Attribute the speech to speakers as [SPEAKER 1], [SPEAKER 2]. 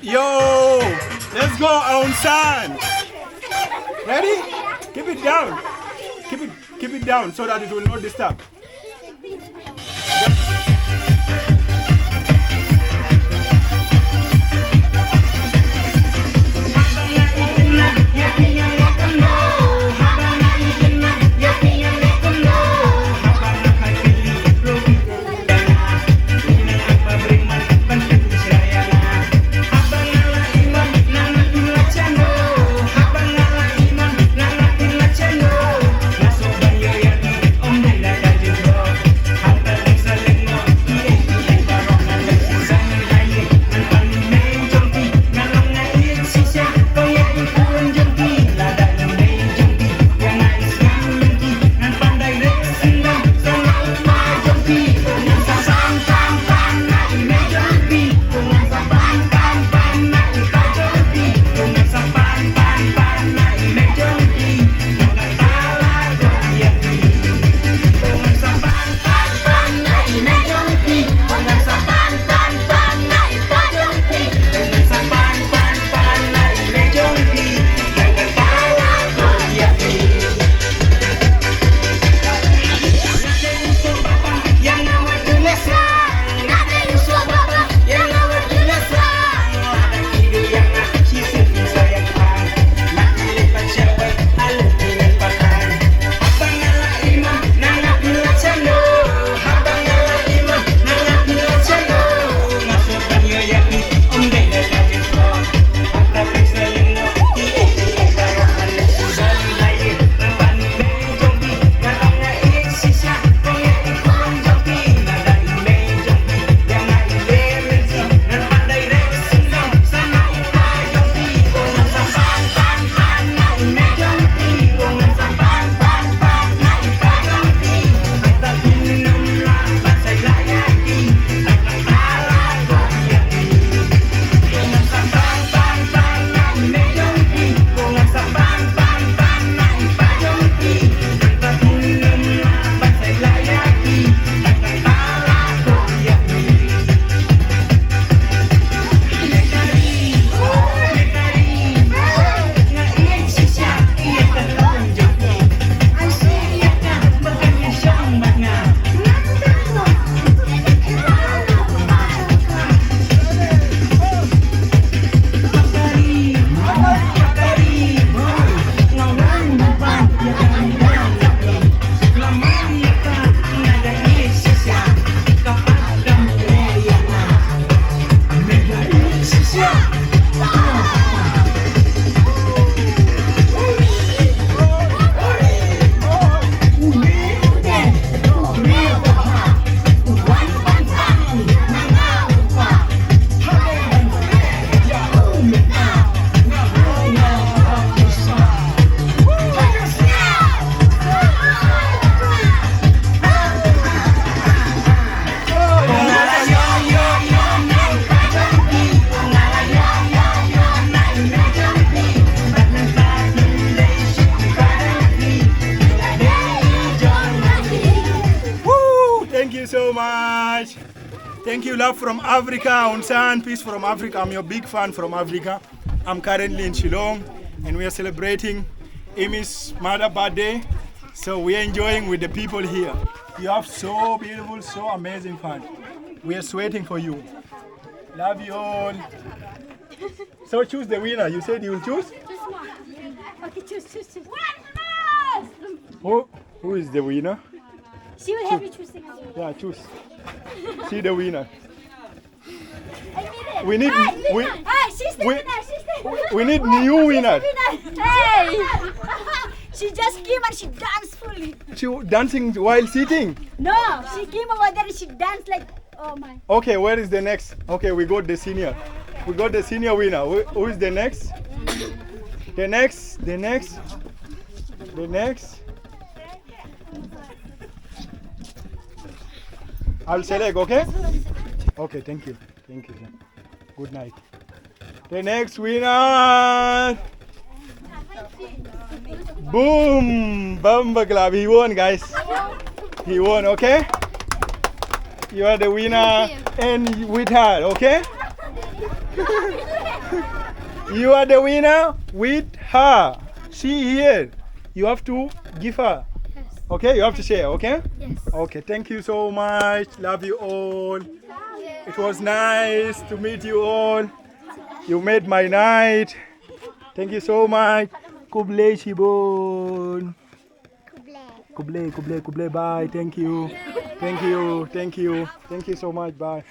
[SPEAKER 1] Yo, let's go, Aung San. Ready? Keep it down. Keep it down so that it will not disturb. So much. Thank you, love from Africa. Aung San, peace from Africa. I'm your big fan from Africa. I'm currently in Shillong and we are celebrating Amy's mother birthday. So we are enjoying with the people here. You have so beautiful, so amazing fun. We are sweating for you. Love you all. So choose the winner. You said you will choose?
[SPEAKER 2] Okay, choose.
[SPEAKER 1] Who is the winner?
[SPEAKER 2] She will have you choosing.
[SPEAKER 1] Yeah, choose. See the winner.
[SPEAKER 2] I
[SPEAKER 1] We need
[SPEAKER 2] she's the winner.
[SPEAKER 1] we need new winner.
[SPEAKER 2] Hey! She just came and she danced fully.
[SPEAKER 1] She dancing while sitting.
[SPEAKER 2] No, she came over there and she danced like, oh my.
[SPEAKER 1] Okay, where is the next? Okay, we got the senior. We got the senior winner. Who is the next? The next. I'll select, okay? Okay, thank you. Good night. The next winner. Boom! Bumper Club. He won, guys. He won, okay? You are the winner and with her, okay? You are the winner with her. She here. You have to give her.
[SPEAKER 3] Yes.
[SPEAKER 1] Okay, you have to share, okay?
[SPEAKER 3] Yes.
[SPEAKER 1] Okay, thank you so much. Love you all. It was nice to meet you all. You made my night. Thank you so much. Kuble Shibon. Kuble, bye. Thank you. Thank you so much. Bye.